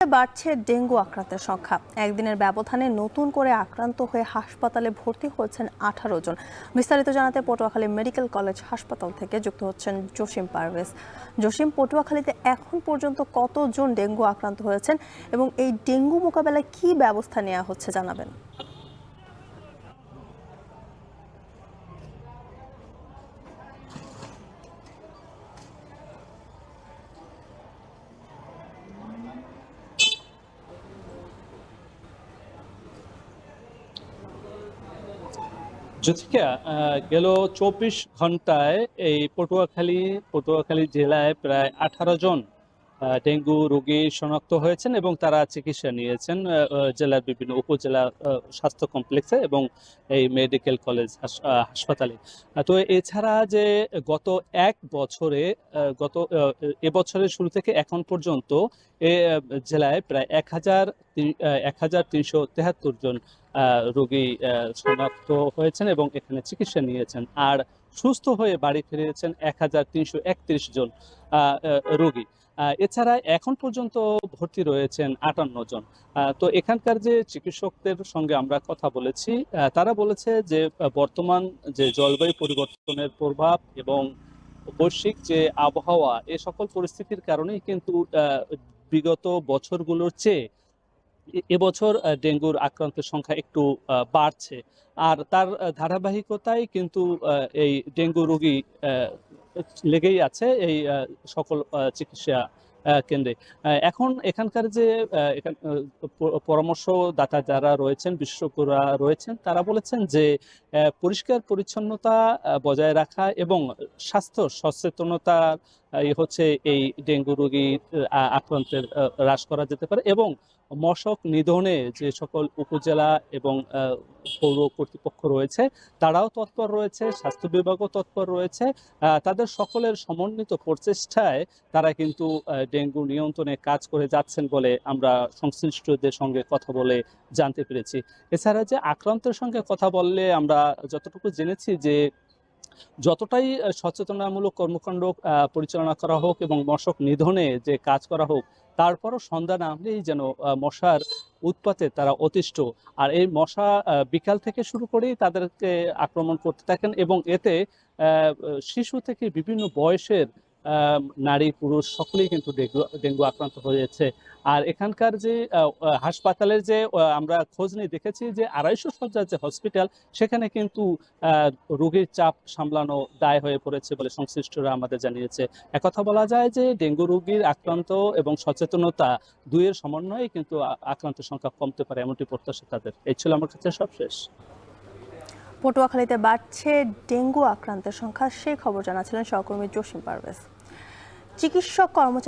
বাড়ছে ডেঙ্গু আক্রান্তের সংখ্যা। একদিনের ব্যবধানে নতুন করে আক্রান্ত হয়ে হাসপাতালে ভর্তি হয়েছেন 18 জন। বিস্তারিত জানাতে পটুয়াখালী মেডিকেল কলেজ হাসপাতাল থেকে যুক্ত হচ্ছেন জসিম পারভেজ। জসিম, পটুয়াখালীতে এখন পর্যন্ত কতজন ডেঙ্গু আক্রান্ত হয়েছেন এবং এই ডেঙ্গু মোকাবেলায় কি ব্যবস্থা নেওয়া হচ্ছে জানাবেন। জ্যোতিকা, গেল 24 ঘন্টায় এই পটুয়াখালী জেলায় প্রায় 18 জন ডেঙ্গু রোগী শনাক্ত হয়েছেন এবং তারা চিকিৎসা নিয়েছেন জেলার বিভিন্ন উপজেলা স্বাস্থ্য কমপ্লেক্সে এবং এই মেডিকেল কলেজ হাসপাতালে। তো এছাড়া যে গত এক বছরে এবছরের শুরু থেকে এখন পর্যন্ত এ জেলায় প্রায় 1373 জন রোগী শনাক্ত হয়েছেন এবং এখানে চিকিৎসা নিয়েছেন। আর সুস্থ হয়ে বাড়ি ফিরেছেন 1331 জন রোগী। এছাড়া এখন পর্যন্ত ভর্তি রয়েছেন 58 জন। তো এখানকার যে চিকিৎসকদের সঙ্গে আমরা কথা বলেছি, তারা বলেছে যে বর্তমান যে জলবায়ু পরিবর্তনের প্রভাব এবং বৈশ্বিক যে আবহাওয়া, এ সকল পরিস্থিতির কারণেই কিন্তু বিগত বছরগুলোর চেয়ে এবছর ডেঙ্গুর আক্রান্তের সংখ্যা একটু বাড়ছে। আর তার ধারাবাহিকতায় কিন্তু এই ডেঙ্গু রোগী লেগেই আছে এই সকল চিকিৎসা কেন্দ্রে। এখন এখানকার যে পরামর্শদাতা যারা রয়েছেন, বিশেষজ্ঞরা রয়েছেন, তারা বলেছেন যে পরিষ্কার পরিচ্ছন্নতা বজায় রাখা এবং স্বাস্থ্য সচেতনতা হচ্ছে এই ডেঙ্গু রোগী আক্রান্তের হ্রাস করা যেতে পারে। এবং মশক নিধনে যে সকল উপজেলা এবং পৌর কর্তৃপক্ষ রয়েছে, তারাও তৎপর রয়েছে, স্বাস্থ্য বিভাগও তৎপর রয়েছে। তাদের সকলের সমন্বিত প্রচেষ্টায় তারা কিন্তু ডেঙ্গু নিয়ন্ত্রণে কাজ করে যাচ্ছেন বলে আমরা সংশ্লিষ্টদের সঙ্গে কথা বলে জানতে পেরেছি। এছাড়া যে আক্রান্তের সঙ্গে কথা বললে আমরা যতটুকু জেনেছি যে যতটাই সচেতনামূলক কর্মকাণ্ড পরিচালনা করা হোক এবং মশক নিধনে যে কাজ করা হোক, তারপরও সন্ধ্যা নামলেই যেন মশার উৎপাতে তারা অতিষ্ঠ। আর এই মশা বিকাল থেকে শুরু করেই তাদেরকে আক্রমণ করতে থাকেন এবং এতে শিশু থেকে বিভিন্ন বয়সের নারী পুরুষ সকলেই কিন্তু ডেঙ্গু আক্রান্ত হয়েছে। আর এখানকার যে হাসপাতালের যে আমরা খোঁজ নিয়ে দেখেছি যে 250 শয্যার যে হসপিটাল, সেখানে কিন্তু রোগীর চাপ সামলানো দায় হয়ে পড়েছে বলে সংশ্লিষ্টরা আমাদের জানিয়েছে। একথা বলা যায় যে ডেঙ্গু রোগীর আক্রান্ত এবং সচেতনতা দুইয়ের সমন্বয়ে কিন্তু আক্রান্তের সংখ্যা কমতে পারে, এমনটি প্রত্যাশা তাদের। এই ছিল আমার কাছে সবশেষ। পটুয়াখালীতে বাড়ছে ডেঙ্গু আক্রান্তের সংখ্যা, সেই খবর জানাচ্ছিলেন সহকর্মী জসিম পারভেজ। চিকিৎসক কর্মচারী